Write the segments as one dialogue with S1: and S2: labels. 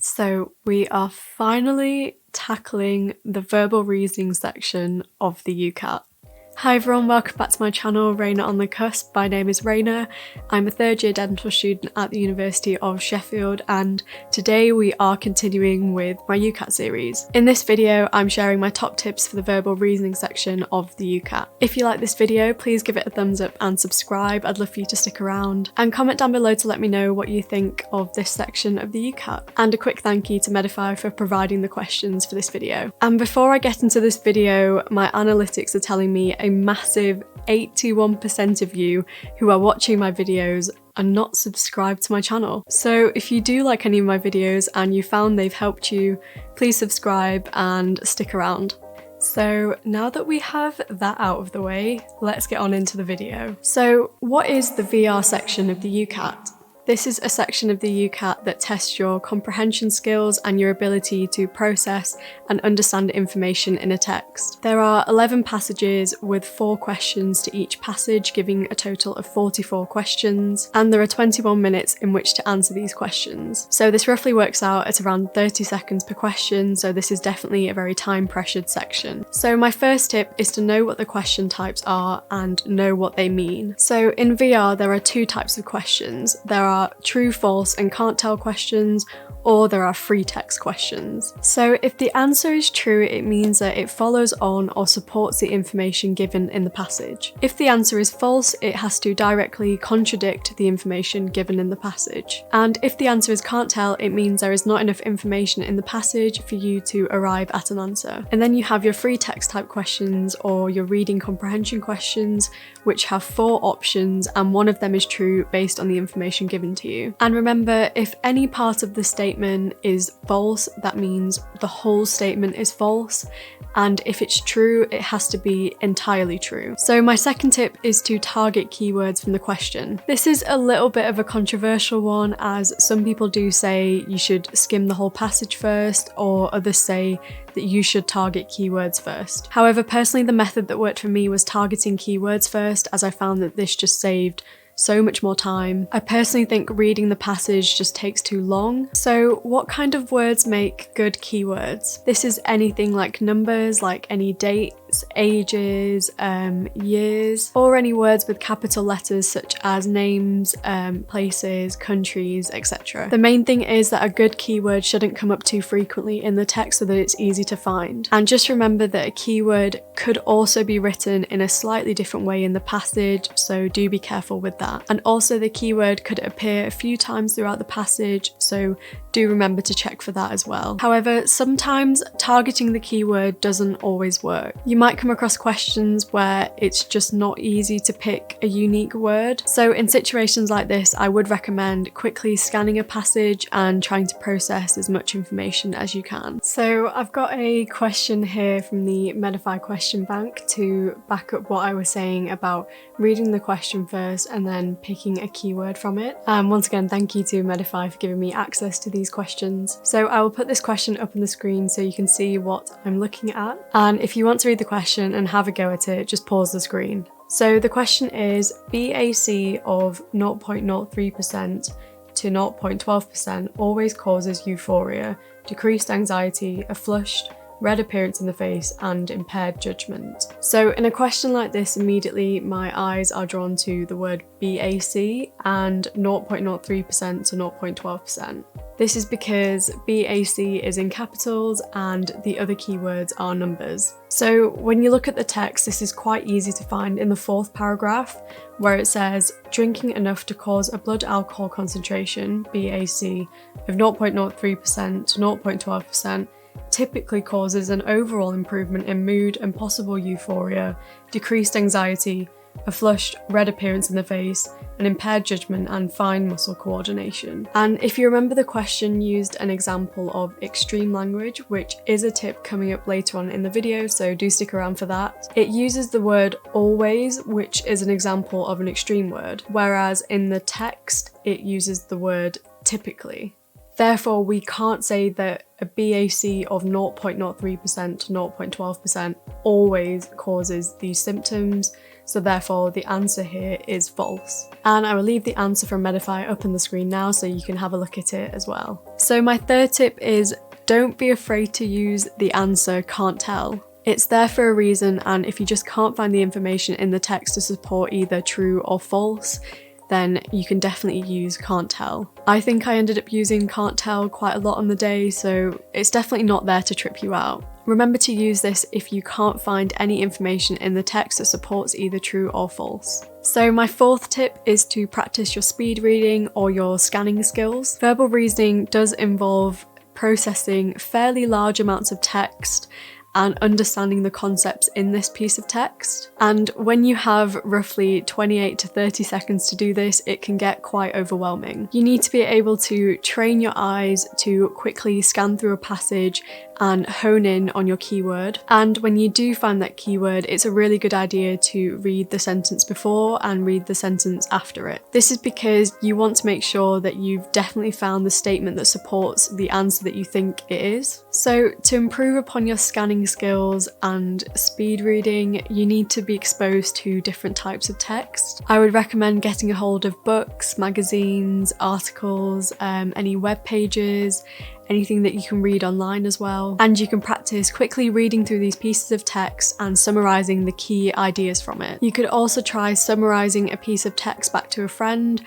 S1: So we are finally tackling the verbal reasoning section of the UCAT. Hi everyone, welcome back to my channel, Raina on the Cusp. My name is Raina. I'm a third year dental student at the University of Sheffield, and today we are continuing with my UCAT series. In this video, I'm sharing my top tips for the verbal reasoning section of the UCAT. If you like this video, please give it a thumbs up and subscribe. I'd love for you to stick around. And comment down below to let me know what you think of this section of the UCAT. And a quick thank you to Medify for providing the questions for this video. And before I get into this video, my analytics are telling me a massive 81% of you who are watching my videos are not subscribed to my channel. So if you do like any of my videos and you found they've helped you, please subscribe and stick around. So now that we have that out of the way, let's get on into the video. So what is the VR section of the UCAT? This is a section of the UCAT that tests your comprehension skills and your ability to process and understand information in a text. There are 11 passages with 4 questions to each passage, giving a total of 44 questions, and there are 21 minutes in which to answer these questions. So this roughly works out at around 30 seconds per question, so this is definitely a very time-pressured section. So my first tip is to know what the question types are and know what they mean. So in VR, there are 2 types of questions. There are true, false and can't tell questions, or there are free text questions. So if the answer is true, it means that it follows on or supports the information given in the passage. If the answer is false, it has to directly contradict the information given in the passage. And if the answer is can't tell, it means there is not enough information in the passage for you to arrive at an answer. And then you have your free text type questions or your reading comprehension questions, which have 4 options and one of them is true based on the information given to you. And remember, if any part of the statement is false, that means the whole statement is false, and if it's true, it has to be entirely true. So my second tip is to target keywords from the question. This is a little bit of a controversial one, as some people do say you should skim the whole passage first, or others say that you should target keywords first. However, personally, the method that worked for me was targeting keywords first, as I found that this just saved so much more time. I personally think reading the passage just takes too long. So what kind of words make good keywords? This is anything like numbers, like any dates, ages, years, or any words with capital letters such as names, places, countries, etc. The main thing is that a good keyword shouldn't come up too frequently in the text so that it's easy to find. And just remember that a keyword could also be written in a slightly different way in the passage, so do be careful with that. And also the keyword could appear a few times throughout the passage, so do remember to check for that as well. However, sometimes targeting the keyword doesn't always work. You might come across questions where it's just not easy to pick a unique word. So in situations like this, I would recommend quickly scanning a passage and trying to process as much information as you can. So I've got a question here from the Medify question bank to back up what I was saying about reading the question first and then picking a keyword from it. Once again, thank you to Medify for giving me access to these questions. So I will put this question up on the screen so you can see what I'm looking at. And if you want to read the question and have a go at it, just pause the screen. So the question is, BAC of 0.03% to 0.12% always causes euphoria, decreased anxiety, a flushed, red appearance in the face and impaired judgment. So in a question like this, immediately my eyes are drawn to the word BAC and 0.03% to 0.12%. This is because BAC is in capitals and the other keywords are numbers. So when you look at the text, this is quite easy to find in the 4th paragraph, where it says drinking enough to cause a blood alcohol concentration, BAC, of 0.03% to 0.12% typically causes an overall improvement in mood and possible euphoria, decreased anxiety, a flushed, red appearance in the face, an impaired judgment and fine muscle coordination. And if you remember, the question used an example of extreme language, which is a tip coming up later on in the video, so do stick around for that. It uses the word always, which is an example of an extreme word, whereas in the text it uses the word typically. Therefore, we can't say that a BAC of 0.03% to 0.12% always causes these symptoms, so therefore the answer here is false. And I will leave the answer from Medify up on the screen now so you can have a look at it as well. So my third tip is don't be afraid to use the answer can't tell. It's there for a reason, and if you just can't find the information in the text to support either true or false, then you can definitely use can't tell. I think I ended up using can't tell quite a lot on the day, so it's definitely not there to trip you out. Remember to use this if you can't find any information in the text that supports either true or false. So my fourth tip is to practice your speed reading or your scanning skills. Verbal reasoning does involve processing fairly large amounts of text and understanding the concepts in this piece of text. And when you have roughly 28 to 30 seconds to do this, it can get quite overwhelming. You need to be able to train your eyes to quickly scan through a passage and hone in on your keyword. And when you do find that keyword, it's a really good idea to read the sentence before and read the sentence after it. This is because you want to make sure that you've definitely found the statement that supports the answer that you think it is. So to improve upon your scanning skills and speed reading, you need to be exposed to different types of text. I would recommend getting a hold of books, magazines, articles, any web pages, anything that you can read online as well. And you can practice quickly reading through these pieces of text and summarising the key ideas from it. You could also try summarising a piece of text back to a friend,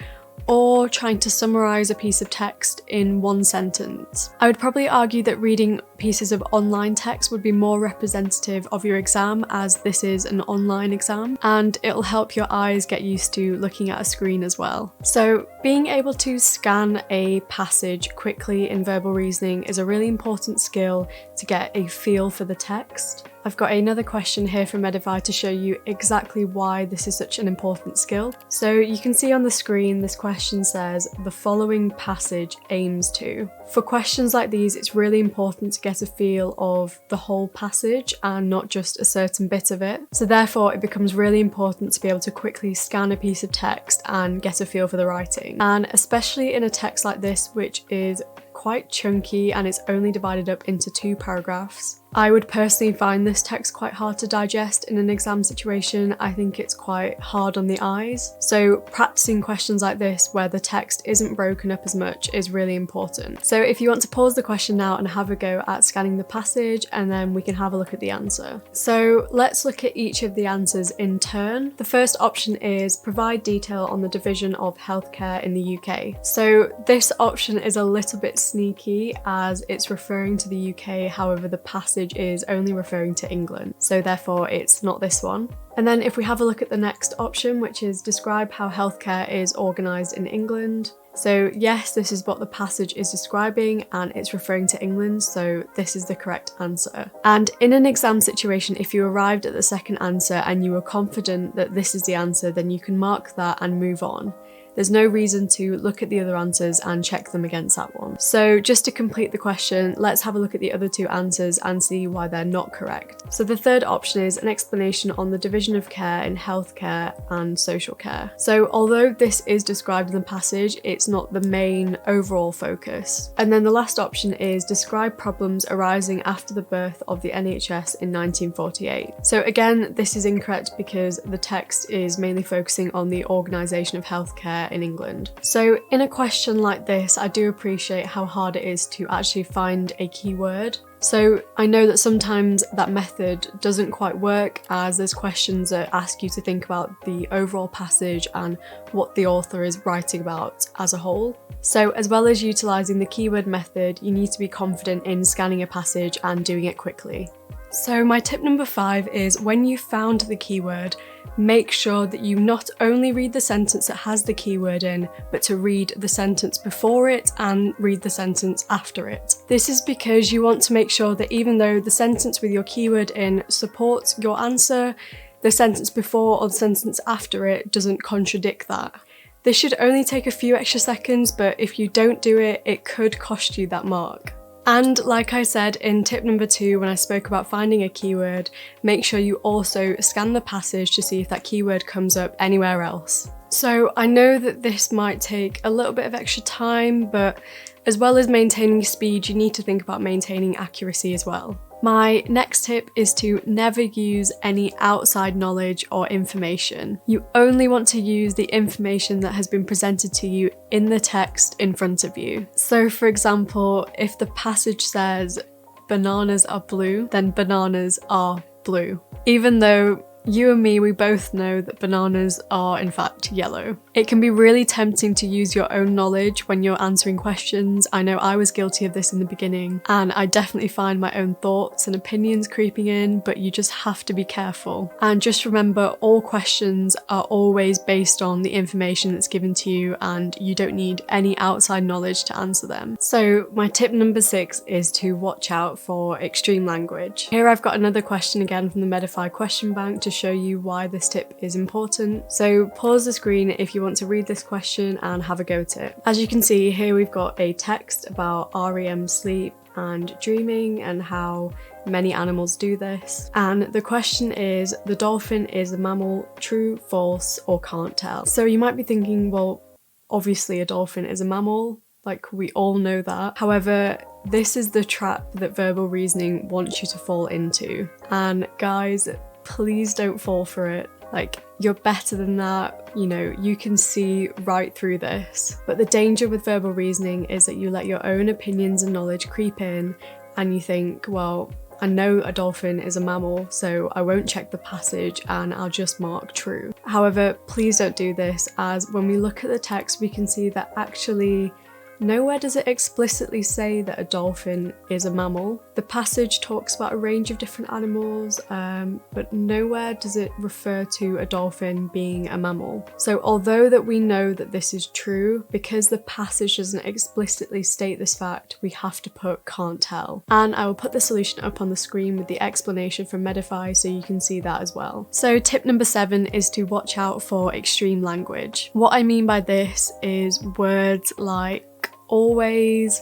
S1: or trying to summarise a piece of text in one sentence. I would probably argue that reading pieces of online text would be more representative of your exam, as this is an online exam, and it'll help your eyes get used to looking at a screen as well. So being able to scan a passage quickly in verbal reasoning is a really important skill to get a feel for the text. I've got another question here from Medify to show you exactly why this is such an important skill. So you can see on the screen this question says, the following passage aims to. For questions like these, it's really important to get a feel of the whole passage and not just a certain bit of it. So therefore it becomes really important to be able to quickly scan a piece of text and get a feel for the writing. And especially in a text like this, which is quite chunky and it's only divided up into 2 paragraphs. I would personally find this text quite hard to digest in an exam situation. I think it's quite hard on the eyes. So practicing questions like this where the text isn't broken up as much is really important. So if you want to pause the question now and have a go at scanning the passage, and then we can have a look at the answer. So let's look at each of the answers in turn. The first option is provide detail on the division of healthcare in the UK. So this option is a little bit sneaky as it's referring to the UK, however the passage is only referring to England, so therefore it's not this one. And then if we have a look at the next option, which is describe how healthcare is organised in England. So yes, this is what the passage is describing and it's referring to England, so this is the correct answer. And in an exam situation, if you arrived at the second answer and you were confident that this is the answer, then you can mark that and move on. There's no reason to look at the other answers and check them against that one. So just to complete the question, let's have a look at the other 2 answers and see why they're not correct. So the third option is an explanation on the division of care in healthcare and social care. So although this is described in the passage, it's not the main overall focus. And then the last option is describe problems arising after the birth of the NHS in 1948. So again, this is incorrect because the text is mainly focusing on the organisation of healthcare in England. So in a question like this, I do appreciate how hard it is to actually find a keyword. So I know that sometimes that method doesn't quite work, as there's questions that ask you to think about the overall passage and what the author is writing about as a whole. So as well as utilising the keyword method, you need to be confident in scanning a passage and doing it quickly. So my tip number 5 is when you've found the keyword, make sure that you not only read the sentence that has the keyword in, but to read the sentence before it and read the sentence after it. This is because you want to make sure that even though the sentence with your keyword in supports your answer, the sentence before or the sentence after it doesn't contradict that. This should only take a few extra seconds, but if you don't do it, it could cost you that mark. And like I said in tip number 2 when I spoke about finding a keyword, make sure you also scan the passage to see if that keyword comes up anywhere else. So I know that this might take a little bit of extra time, but as well as maintaining speed, you need to think about maintaining accuracy as well. My next tip is to never use any outside knowledge or information. You only want to use the information that has been presented to you in the text in front of you. So for example, if the passage says bananas are blue, then bananas are blue. Even though you and me, we both know that bananas are in fact yellow. It can be really tempting to use your own knowledge when you're answering questions. I know I was guilty of this in the beginning, and I definitely find my own thoughts and opinions creeping in, but you just have to be careful. And just remember, all questions are always based on the information that's given to you, and you don't need any outside knowledge to answer them. So my tip number 6 is to watch out for extreme language. Here I've got another question again from the Medify question bank to show you why this tip is important. So pause the screen if you want to read this question and have a go at it. As you can see here, we've got a text about REM sleep and dreaming and how many animals do this. And the question is, the dolphin is a mammal, true, false, or can't tell? So you might be thinking, well, obviously a dolphin is a mammal, like we all know that. However, this is the trap that verbal reasoning wants you to fall into. And guys, please don't fall for it. Like, you're better than that, you know, you can see right through this. But the danger with verbal reasoning is that you let your own opinions and knowledge creep in and you think, well, I know a dolphin is a mammal, so I won't check the passage and I'll just mark true. However, please don't do this, as when we look at the text, we can see that actually nowhere does it explicitly say that a dolphin is a mammal. The passage talks about a range of different animals, but nowhere does it refer to a dolphin being a mammal. So although that we know that this is true, because the passage doesn't explicitly state this fact, we have to put can't tell. And I will put the solution up on the screen with the explanation from Medify so you can see that as well. So tip number 7 is to watch out for extreme language. What I mean by this is words like always,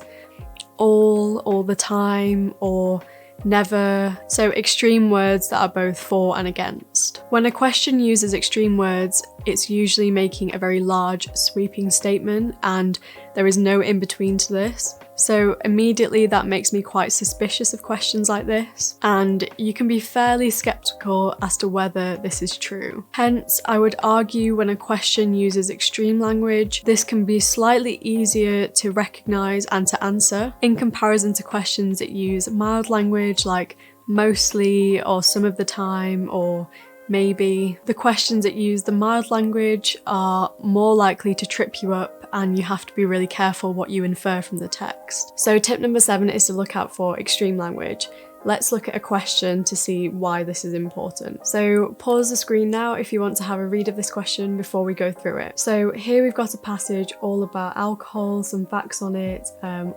S1: all the time, or never. So extreme words that are both for and against. When a question uses extreme words, it's usually making a very large, sweeping statement, and there is no in between to this. So immediately that makes me quite suspicious of questions like this, and you can be fairly skeptical as to whether this is true. Hence, I would argue when a question uses extreme language, this can be slightly easier to recognise and to answer in comparison to questions that use mild language like mostly or some of the time or maybe. The questions that use the mild language are more likely to trip you up, and you have to be really careful what you infer from the text. So tip number 7 is to look out for extreme language. Let's look at a question to see why this is important. So pause the screen now if you want to have a read of this question before we go through it. So here we've got a passage all about alcohol, some facts on it,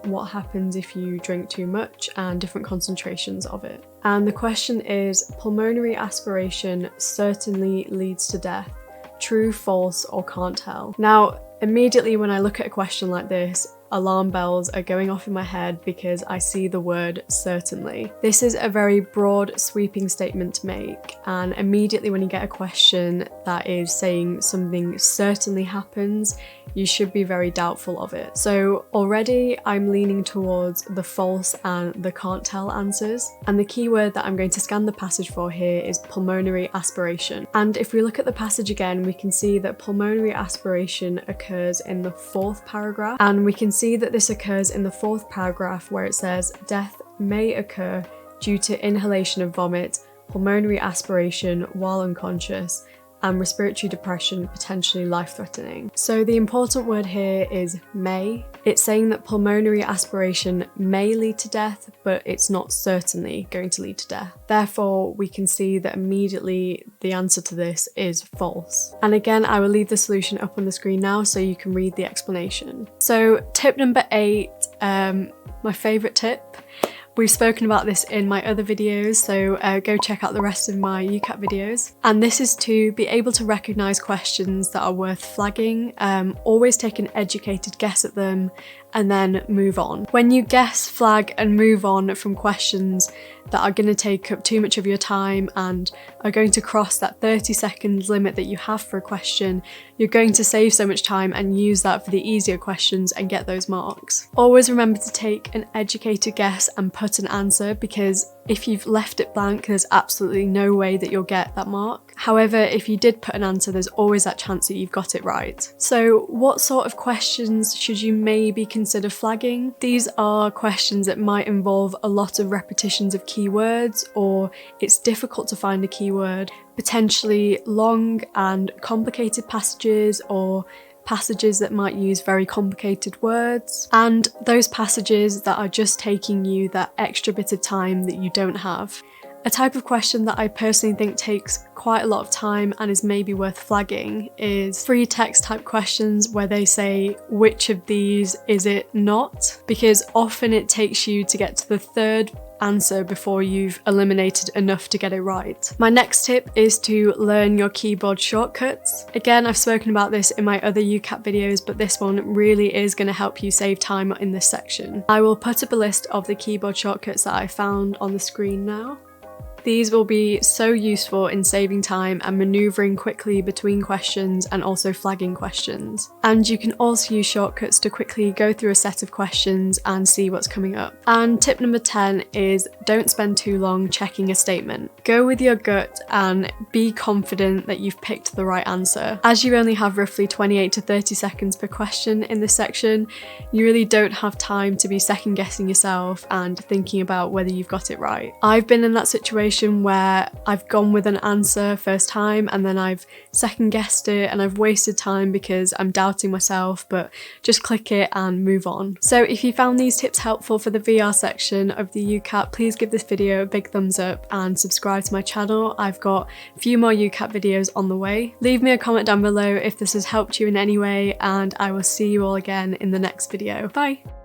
S1: what happens if you drink too much, and different concentrations of it. And the question is, pulmonary aspiration certainly leads to death. True, false, or can't tell? Now, immediately when I look at a question like this, alarm bells are going off in my head because I see the word certainly. This is a very broad, sweeping statement to make, and immediately when you get a question that is saying something certainly happens, you should be very doubtful of it. So already I'm leaning towards the false and the can't tell answers, and the key word that I'm going to scan the passage for here is pulmonary aspiration. And if we look at the passage again, we can see that pulmonary aspiration occurs in the 4th paragraph, and we can see that this occurs in the 4th paragraph where it says death may occur due to inhalation of vomit, pulmonary aspiration while unconscious, and respiratory depression potentially life-threatening. So the important word here is may. It's saying that pulmonary aspiration may lead to death, but it's not certainly going to lead to death. Therefore, we can see that immediately the answer to this is false. And again, I will leave the solution up on the screen now so you can read the explanation. So tip number 8, my favourite tip. We've spoken about this in my other videos, so go check out the rest of my UCAT videos. And this is to be able to recognise questions that are worth flagging, always take an educated guess at them, and then move on. When you guess, flag, and move on from questions, that are going to take up too much of your time and are going to cross that 30-second limit that you have for a question, you're going to save so much time and use that for the easier questions and get those marks. Always remember to take an educated guess and put an answer, because if you've left it blank, there's absolutely no way that you'll get that mark. However, if you did put an answer, there's always that chance that you've got it right. So what sort of questions should you maybe consider flagging? These are questions that might involve a lot of repetitions of keywords, or it's difficult to find a keyword, potentially long and complicated passages, or passages that might use very complicated words, and those passages that are just taking you that extra bit of time that you don't have. A type of question that I personally think takes quite a lot of time and is maybe worth flagging is free text type questions where they say, which of these is it not? Because often it takes you to get to the third answer before you've eliminated enough to get it right. My next tip is to learn your keyboard shortcuts. Again, I've spoken about this in my other UCAT videos, but this one really is going to help you save time in this section. I will put up a list of the keyboard shortcuts that I found on the screen now. These will be so useful in saving time and manoeuvring quickly between questions and also flagging questions. And you can also use shortcuts to quickly go through a set of questions and see what's coming up. And tip number 10 is don't spend too long checking a statement. Go with your gut and be confident that you've picked the right answer. As you only have roughly 28 to 30 seconds per question in this section, you really don't have time to be second guessing yourself and thinking about whether you've got it right. I've been in that situation where I've gone with an answer first time and then I've second guessed it and I've wasted time because I'm doubting myself, but just click it and move on. So if you found these tips helpful for the VR section of the UCAT, please give this video a big thumbs up and subscribe to my channel. I've got a few more UCAT videos on the way. Leave me a comment down below if this has helped you in any way, and I will see you all again in the next video. Bye!